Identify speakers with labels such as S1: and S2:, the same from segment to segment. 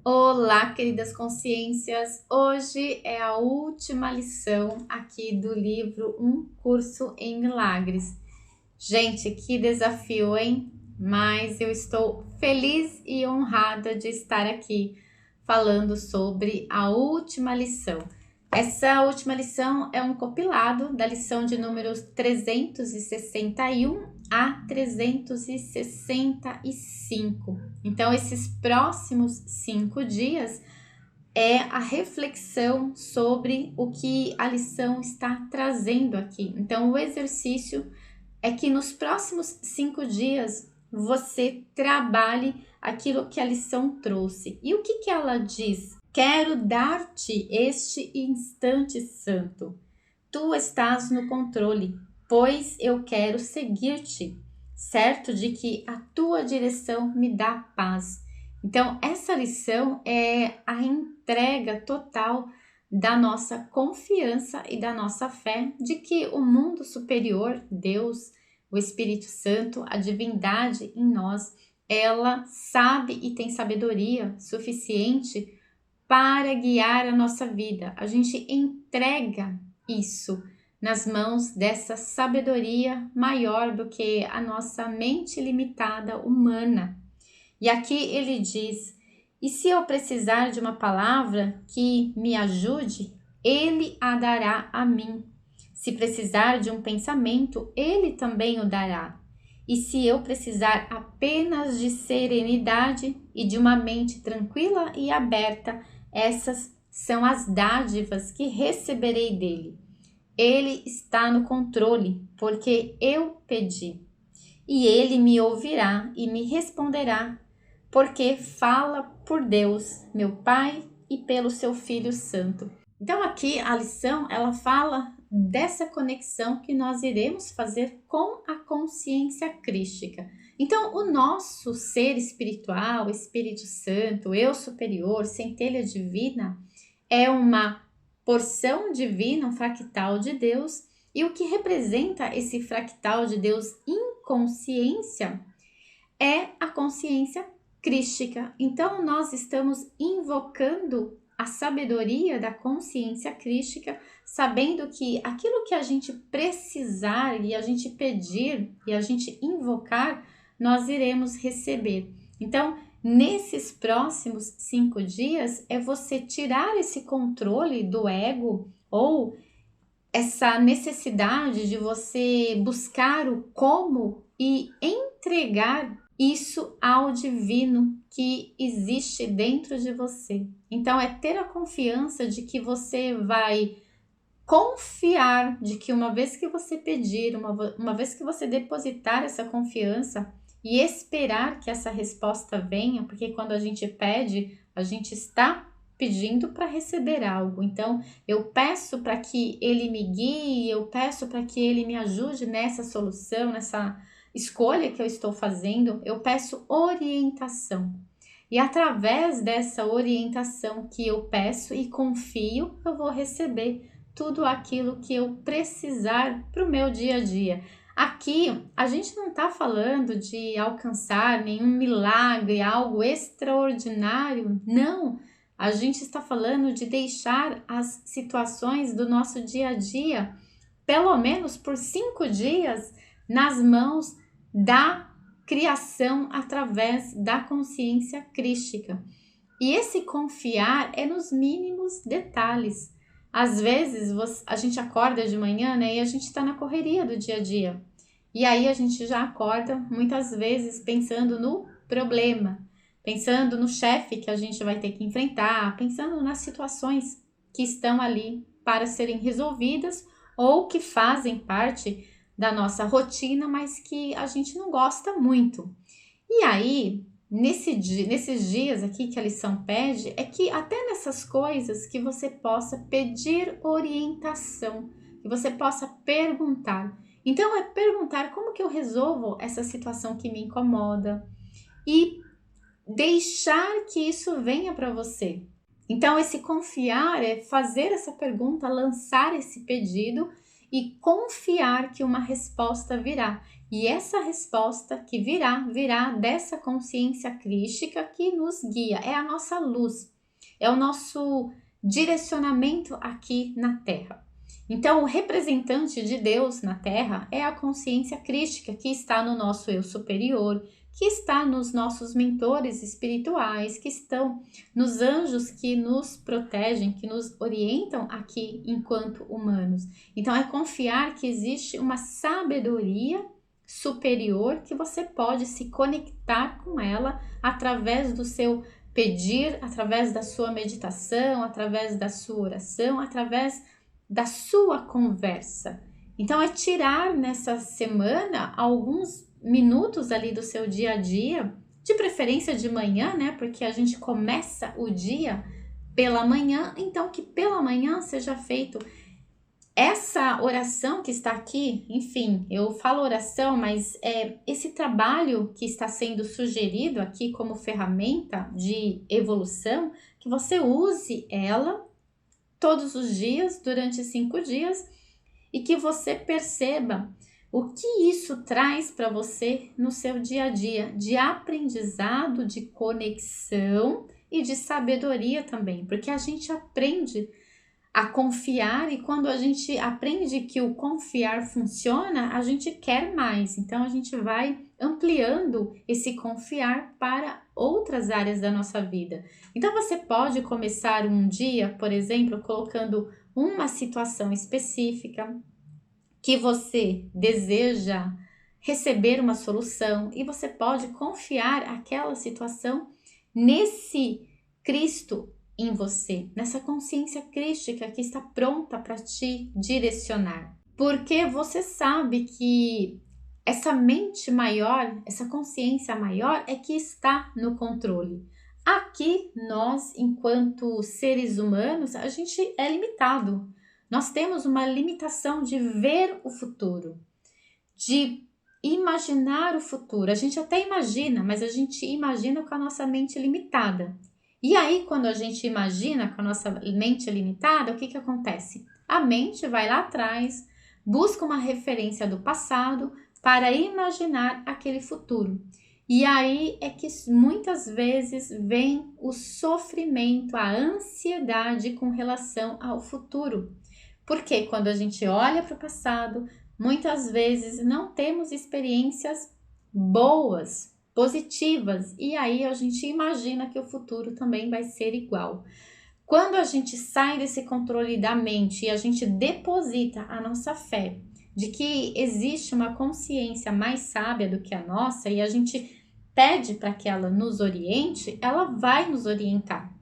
S1: Olá, queridas consciências! Hoje é a última lição aqui do livro Um Curso em Milagres. Gente, que desafio, hein? Mas eu estou feliz e honrada de estar aqui falando sobre a última lição. Essa última lição é um compilado da lição de números 361 a 365. Então, esses próximos 5 dias é a reflexão sobre o que a lição está trazendo aqui. Então, o exercício é que nos próximos 5 dias você trabalhe aquilo que a lição trouxe. E o que ela diz? Quero dar-te este instante santo. Tu estás no controle, pois eu quero seguir-te, certo de que a tua direção me dá paz. Então, essa lição é a entrega total da nossa confiança e da nossa fé de que o mundo superior, Deus, o Espírito Santo, a divindade em nós, ela sabe e tem sabedoria suficiente para guiar a nossa vida. A gente entrega isso nas mãos dessa sabedoria maior do que a nossa mente limitada humana. E aqui ele diz: e se eu precisar de uma palavra que me ajude, ele a dará a mim. Se precisar de um pensamento, ele também o dará. E se eu precisar apenas de serenidade e de uma mente tranquila e aberta, essas são as dádivas que receberei dele. Ele está no controle, porque eu pedi. E ele me ouvirá e me responderá, porque fala por Deus, meu Pai, e pelo seu Filho Santo. Então aqui a lição, ela fala dessa conexão que nós iremos fazer com a consciência crística. Então o nosso ser espiritual, Espírito Santo, eu superior, centelha divina, é uma porção divina, um fractal de Deus, e o que representa esse fractal de Deus em consciência é a consciência crística. Então, nós estamos invocando a sabedoria da consciência crística, sabendo que aquilo que a gente precisar e a gente pedir e a gente invocar, nós iremos receber. Então, nesses próximos 5 dias, é você tirar esse controle do ego ou essa necessidade de você buscar o como e entregar isso ao divino que existe dentro de você. Então, é ter a confiança de que você vai confiar, de que uma vez que você pedir, uma vez que você depositar essa confiança e esperar que essa resposta venha, porque quando a gente pede, a gente está pedindo para receber algo. Então, eu peço para que ele me guie, eu peço para que ele me ajude nessa solução, nessa escolha que eu estou fazendo, eu peço orientação. E através dessa orientação que eu peço e confio, eu vou receber tudo aquilo que eu precisar para o meu dia a dia. Aqui, a gente não está falando de alcançar nenhum milagre, algo extraordinário, não. A gente está falando de deixar as situações do nosso dia a dia, pelo menos por 5 dias, nas mãos da criação através da consciência crística. E esse confiar é nos mínimos detalhes. Às vezes a gente acorda de manhã, né, e a gente está na correria do dia a dia. E aí a gente já acorda muitas vezes pensando no problema, pensando no chefe que a gente vai ter que enfrentar, pensando nas situações que estão ali para serem resolvidas ou que fazem parte da nossa rotina, mas que a gente não gosta muito. E aí, nesses dias aqui que a lição pede, é que até nessas coisas que você possa pedir orientação, que você possa perguntar. Então, é perguntar como que eu resolvo essa situação que me incomoda e deixar que isso venha para você. Então, esse confiar é fazer essa pergunta, lançar esse pedido e confiar que uma resposta virá. E essa resposta que virá dessa consciência crística que nos guia, é a nossa luz, é o nosso direcionamento aqui na Terra. Então, o representante de Deus na Terra é a consciência crística que está no nosso eu superior, que está nos nossos mentores espirituais, que estão nos anjos que nos protegem, que nos orientam aqui enquanto humanos. Então, é confiar que existe uma sabedoria superior que você pode se conectar com ela através do seu pedir, através da sua meditação, através da sua oração, através da sua conversa. Então, é tirar nessa semana alguns minutos ali do seu dia a dia, de preferência de manhã, né? Porque a gente começa o dia pela manhã, então que pela manhã seja feito essa oração que está aqui. Enfim, eu falo oração, mas é esse trabalho que está sendo sugerido aqui como ferramenta de evolução, que você use ela todos os dias, durante 5 dias, e que você perceba o que isso traz para você no seu dia a dia, de aprendizado, de conexão e de sabedoria também, porque a gente aprende a confiar, e quando a gente aprende que o confiar funciona, a gente quer mais. Então a gente vai ampliando esse confiar para outras áreas da nossa vida. Então você pode começar um dia, por exemplo, colocando uma situação específica que você deseja receber uma solução, e você pode confiar aquela situação nesse Cristo em você, nessa consciência crística que está pronta para te direcionar. Porque você sabe que essa mente maior, essa consciência maior é que está no controle. Aqui, nós, enquanto seres humanos, a gente é limitado. Nós temos uma limitação de ver o futuro, de imaginar o futuro. A gente até imagina, mas a gente imagina com a nossa mente limitada. E aí, quando a gente imagina com a nossa mente limitada, o que acontece? A mente vai lá atrás, busca uma referência do passado para imaginar aquele futuro. E aí é que muitas vezes vem o sofrimento, a ansiedade com relação ao futuro. Porque quando a gente olha para o passado, muitas vezes não temos experiências boas, positivas, e aí a gente imagina que o futuro também vai ser igual. Quando a gente sai desse controle da mente e a gente deposita a nossa fé de que existe uma consciência mais sábia do que a nossa, e a gente pede para que ela nos oriente, ela vai nos orientar.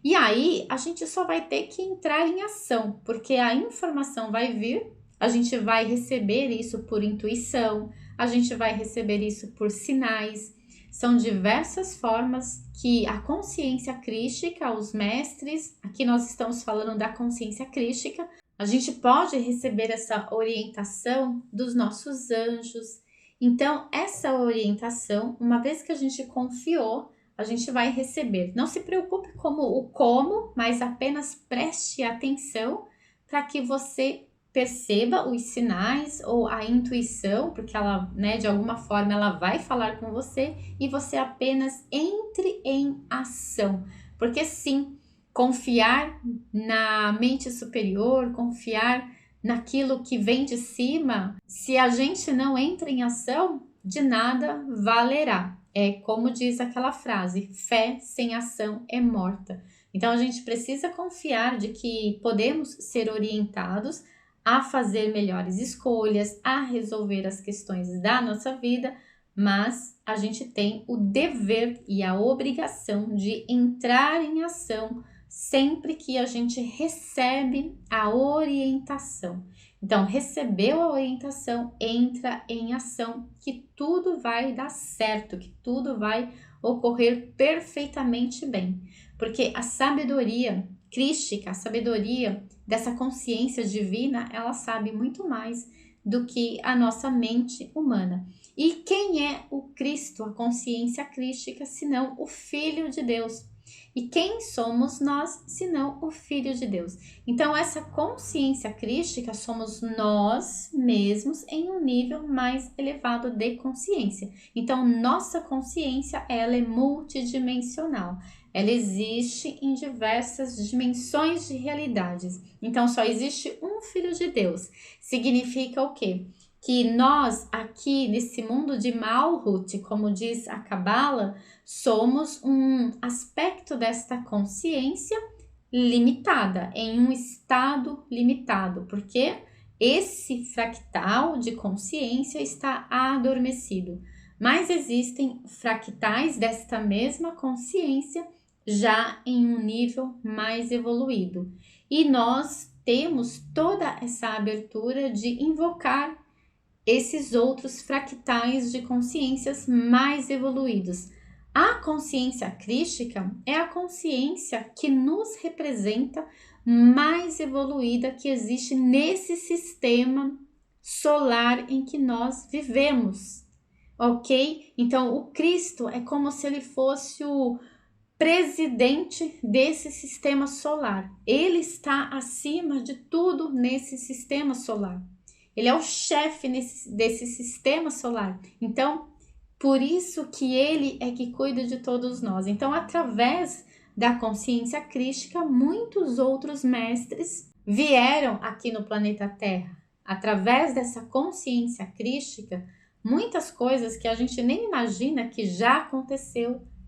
S1: E aí a gente só vai ter que entrar em ação, porque a informação vai vir, a gente vai receber isso por intuição, a gente vai receber isso por sinais. São diversas formas que a consciência crística, os mestres, aqui nós estamos falando da consciência crística, a gente pode receber essa orientação dos nossos anjos. Então, essa orientação, uma vez que a gente confiou, a gente vai receber. Não se preocupe com o como, mas apenas preste atenção para que você perceba os sinais ou a intuição, porque ela, né, de alguma forma ela vai falar com você, e você apenas entre em ação. Porque sim, confiar na mente superior, confiar naquilo que vem de cima, se a gente não entra em ação, de nada valerá. É como diz aquela frase, fé sem ação é morta. Então a gente precisa confiar de que podemos ser orientados a fazer melhores escolhas, a resolver as questões da nossa vida, mas a gente tem o dever e a obrigação de entrar em ação sempre que a gente recebe a orientação. Então, recebeu a orientação, entra em ação, que tudo vai dar certo, que tudo vai ocorrer perfeitamente bem. Porque a sabedoria crística, a sabedoria dessa consciência divina, ela sabe muito mais do que a nossa mente humana. E quem é o Cristo, a consciência crística, senão o Filho de Deus? E quem somos nós, senão o Filho de Deus? Então, essa consciência crística somos nós mesmos em um nível mais elevado de consciência. Então, nossa consciência, ela é multidimensional. Ela existe em diversas dimensões de realidades. Então, só existe um Filho de Deus. Significa o quê? Que nós, aqui nesse mundo de Malhut, como diz a Cabala, somos um aspecto desta consciência limitada, em um estado limitado, porque esse fractal de consciência está adormecido. Mas existem fractais desta mesma consciência já em um nível mais evoluído. E nós temos toda essa abertura de invocar esses outros fractais de consciências mais evoluídos. A consciência crística é a consciência que nos representa mais evoluída que existe nesse sistema solar em que nós vivemos, ok? Então, o Cristo é como se ele fosse o presidente desse sistema solar. Ele está acima de tudo nesse sistema solar. Ele é o chefe desse sistema solar. Então, por isso que ele é que cuida de todos nós. Então, através da consciência crística, muitos outros mestres vieram aqui no planeta Terra. Através dessa consciência crística, muitas coisas que a gente nem imagina que já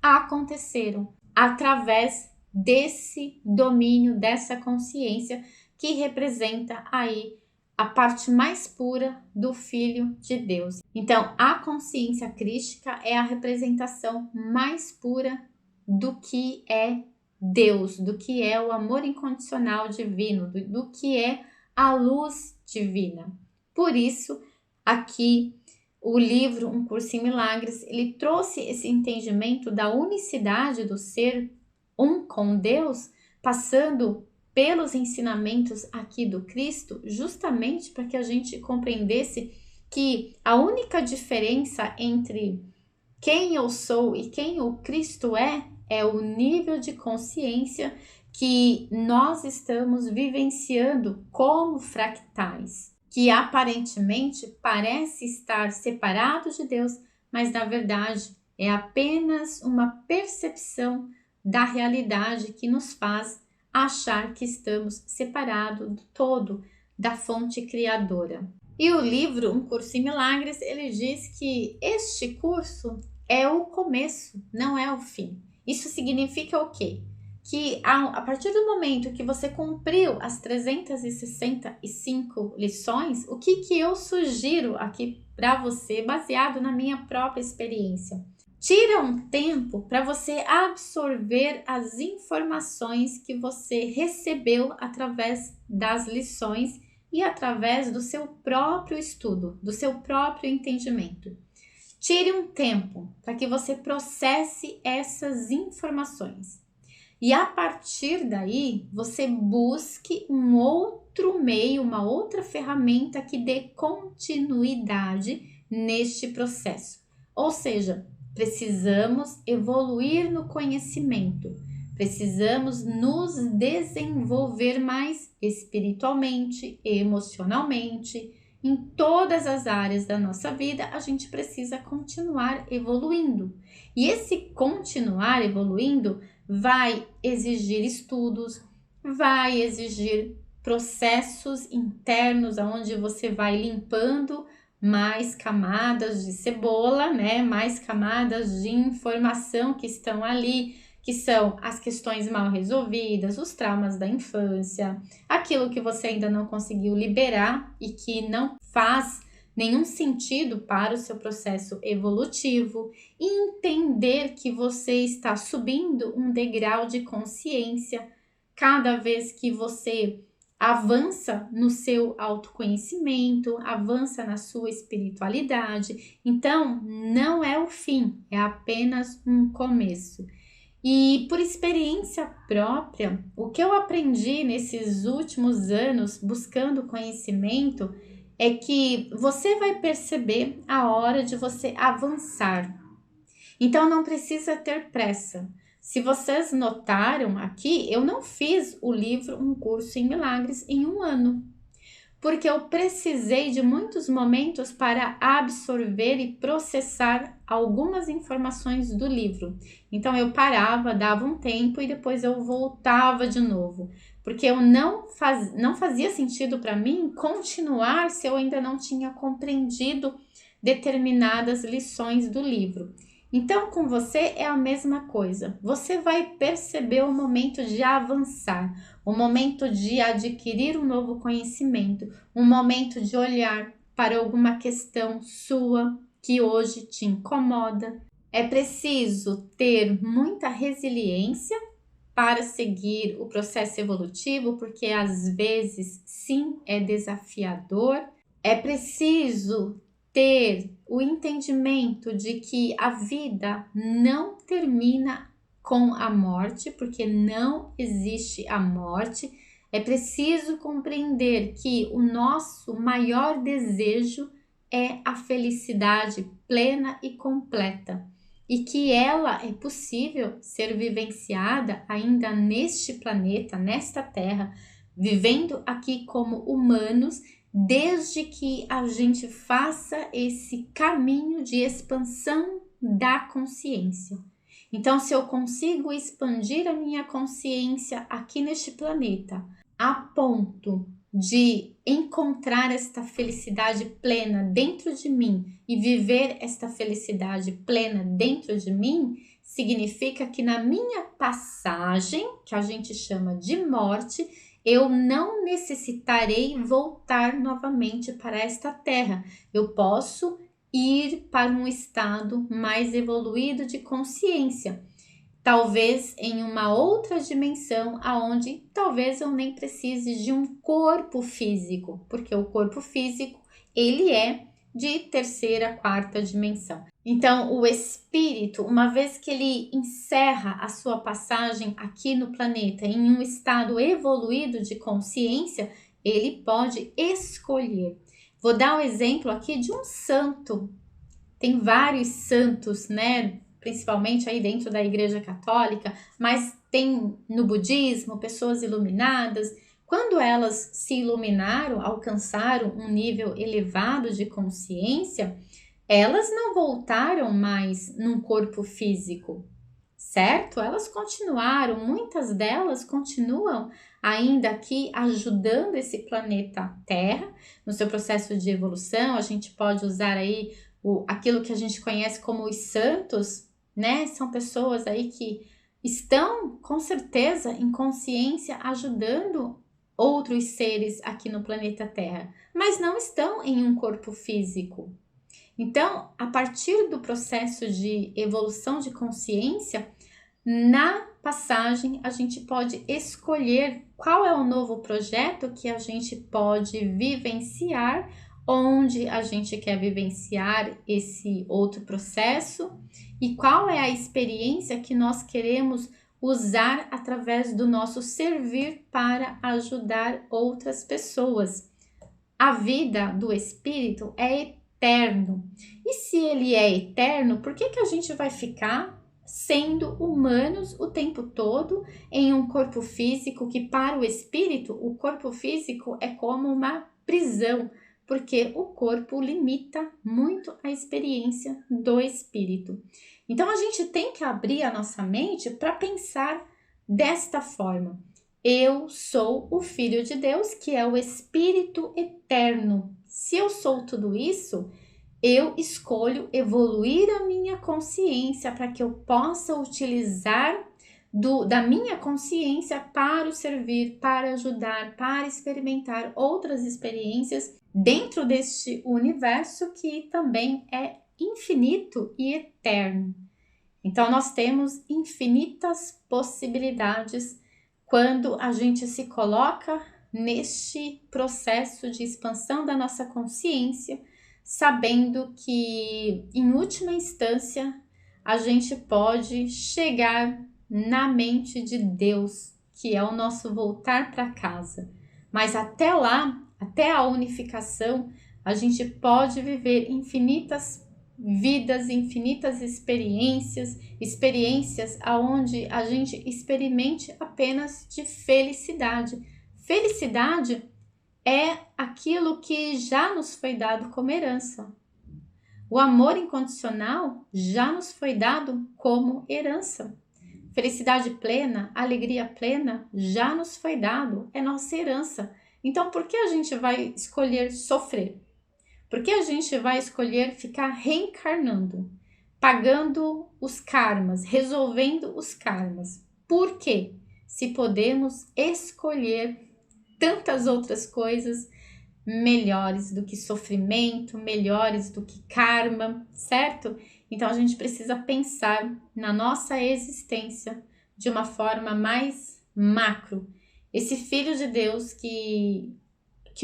S1: aconteceram através desse domínio, dessa consciência que representa aí a parte mais pura do Filho de Deus. Então, a consciência crística é a representação mais pura do que é Deus, do que é o amor incondicional divino, do que é a luz divina. Por isso, aqui, o livro Um Curso em Milagres, ele trouxe esse entendimento da unicidade do ser um com Deus, passando pelos ensinamentos aqui do Cristo, justamente para que a gente compreendesse que a única diferença entre quem eu sou e quem o Cristo é o nível de consciência que nós estamos vivenciando como fractais, que aparentemente parece estar separado de Deus, mas na verdade é apenas uma percepção da realidade que nos faz achar que estamos separados do todo, da fonte criadora. E o livro Um Curso em Milagres, ele diz que este curso é o começo, não é o fim. Isso significa o quê? Que a partir do momento que você cumpriu as 365 lições, o que eu sugiro aqui para você, baseado na minha própria experiência? Tira um tempo para você absorver as informações que você recebeu através das lições e através do seu próprio estudo, do seu próprio entendimento. Tire um tempo para que você processe essas informações. E a partir daí, você busque um outro meio, uma outra ferramenta que dê continuidade neste processo. Ou seja, precisamos evoluir no conhecimento, precisamos nos desenvolver mais espiritualmente, emocionalmente, em todas as áreas da nossa vida, a gente precisa continuar evoluindo. E esse continuar evoluindo vai exigir estudos, vai exigir processos internos, onde você vai limpando mais camadas de cebola, né? Mais camadas de informação que estão ali, que são as questões mal resolvidas, os traumas da infância, aquilo que você ainda não conseguiu liberar e que não faz nenhum sentido para o seu processo evolutivo, e entender que você está subindo um degrau de consciência cada vez que você avança no seu autoconhecimento, avança na sua espiritualidade. Então, não é o fim, é apenas um começo. E por experiência própria, o que eu aprendi nesses últimos anos buscando conhecimento é que você vai perceber a hora de você avançar. Então, não precisa ter pressa. Se vocês notaram aqui, eu não fiz o livro Um Curso em Milagres em um ano, porque eu precisei de muitos momentos para absorver e processar algumas informações do livro. Então eu parava, dava um tempo e depois eu voltava de novo, porque eu não fazia sentido para mim continuar se eu ainda não tinha compreendido determinadas lições do livro. Então, com você é a mesma coisa. Você vai perceber o momento de avançar, o momento de adquirir um novo conhecimento, um momento de olhar para alguma questão sua que hoje te incomoda. É preciso ter muita resiliência para seguir o processo evolutivo, porque às vezes sim é desafiador. É preciso ter o entendimento de que a vida não termina com a morte, porque não existe a morte. É preciso compreender que o nosso maior desejo é a felicidade plena e completa, e que ela é possível ser vivenciada ainda neste planeta, nesta Terra, vivendo aqui como humanos, desde que a gente faça esse caminho de expansão da consciência. Então, se eu consigo expandir a minha consciência aqui neste planeta, a ponto de encontrar esta felicidade plena dentro de mim e viver esta felicidade plena dentro de mim, significa que na minha passagem, que a gente chama de morte, eu não necessitarei voltar novamente para esta terra. Eu posso ir para um estado mais evoluído de consciência, talvez em uma outra dimensão, aonde talvez eu nem precise de um corpo físico, porque o corpo físico ele é de terceira, quarta dimensão. Então, o espírito, uma vez que ele encerra a sua passagem aqui no planeta em um estado evoluído de consciência, ele pode escolher. Vou dar um exemplo aqui de um santo. Tem vários santos, né? Principalmente aí dentro da Igreja Católica, mas tem no budismo pessoas iluminadas. Quando elas se iluminaram, alcançaram um nível elevado de consciência, elas não voltaram mais num corpo físico, certo? Elas continuaram, muitas delas continuam ainda aqui ajudando esse planeta Terra no seu processo de evolução. A gente pode usar aí aquilo que a gente conhece como os santos, né? São pessoas aí que estão com certeza em consciência ajudando outros seres aqui no planeta Terra, mas não estão em um corpo físico. Então, a partir do processo de evolução de consciência, na passagem a gente pode escolher qual é o novo projeto que a gente pode vivenciar, onde a gente quer vivenciar esse outro processo e qual é a experiência que nós queremos usar através do nosso servir para ajudar outras pessoas. A vida do espírito é eterno. E se ele é eterno, por que a gente vai ficar sendo humanos o tempo todo em um corpo físico que, para o espírito, o corpo físico é como uma prisão, porque o corpo limita muito a experiência do espírito. Então a gente tem que abrir a nossa mente para pensar desta forma. Eu sou o Filho de Deus, que é o Espírito Eterno. Se eu sou tudo isso, eu escolho evoluir a minha consciência para que eu possa utilizar da minha consciência para o servir, para ajudar, para experimentar outras experiências dentro deste universo que também é infinito e eterno. Então, nós temos infinitas possibilidades quando a gente se coloca neste processo de expansão da nossa consciência, sabendo que, em última instância, a gente pode chegar na mente de Deus, que é o nosso voltar para casa. Mas até lá, até a unificação, a gente pode viver infinitas vidas, infinitas experiências, experiências aonde a gente experimente apenas de felicidade. Felicidade é aquilo que já nos foi dado como herança. O amor incondicional já nos foi dado como herança. Felicidade plena, alegria plena já nos foi dado, é nossa herança. Então, por que a gente vai escolher sofrer? Por que a gente vai escolher ficar reencarnando, pagando os karmas, resolvendo os karmas? Por quê? Se podemos escolher tantas outras coisas melhores do que sofrimento, melhores do que karma, certo? Então a gente precisa pensar na nossa existência de uma forma mais macro. Esse filho de Deus que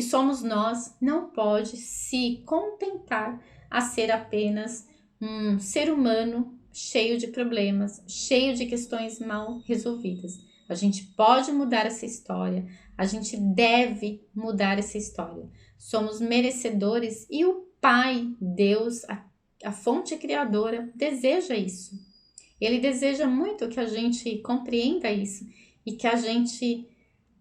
S1: somos nós não pode se contentar a ser apenas um ser humano cheio de problemas, cheio de questões mal resolvidas. A gente pode mudar essa história, a gente deve mudar essa história. Somos merecedores e o Pai, Deus, a fonte criadora, deseja isso. Ele deseja muito que a gente compreenda isso e que a gente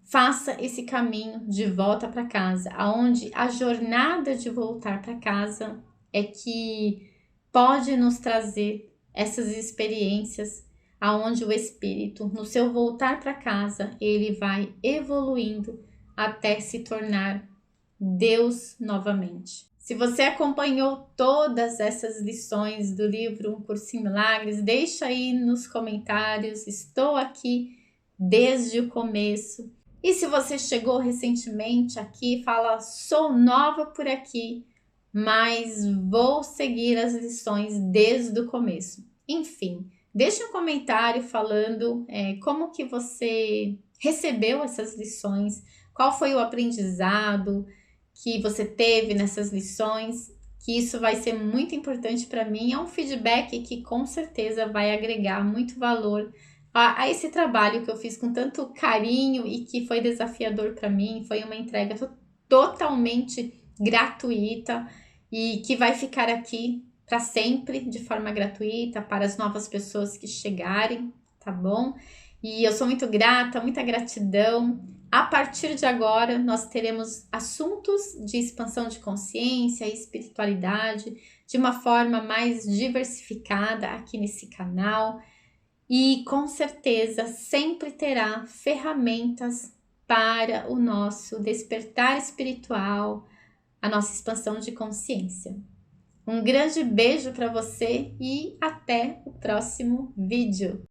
S1: faça esse caminho de volta para casa, aonde a jornada de voltar para casa é que pode nos trazer essas experiências, aonde o espírito, no seu voltar para casa, ele vai evoluindo até se tornar Deus novamente. Se você acompanhou todas essas lições do livro Um Curso em Milagres, deixa aí nos comentários. Estou aqui desde o começo. E se você chegou recentemente aqui, fala, sou nova por aqui, mas vou seguir as lições desde o começo. Enfim, deixe um comentário falando como que você recebeu essas lições, qual foi o aprendizado que você teve nessas lições, que isso vai ser muito importante para mim. É um feedback que com certeza vai agregar muito valor a esse trabalho que eu fiz com tanto carinho e que foi desafiador para mim. Foi uma entrega totalmente gratuita e que vai ficar aqui para sempre de forma gratuita para as novas pessoas que chegarem, tá bom? E eu sou muito grata, muita gratidão. A partir de agora, nós teremos assuntos de expansão de consciência e espiritualidade de uma forma mais diversificada aqui nesse canal. E com certeza sempre terá ferramentas para o nosso despertar espiritual, a nossa expansão de consciência. Um grande beijo para você e até o próximo vídeo.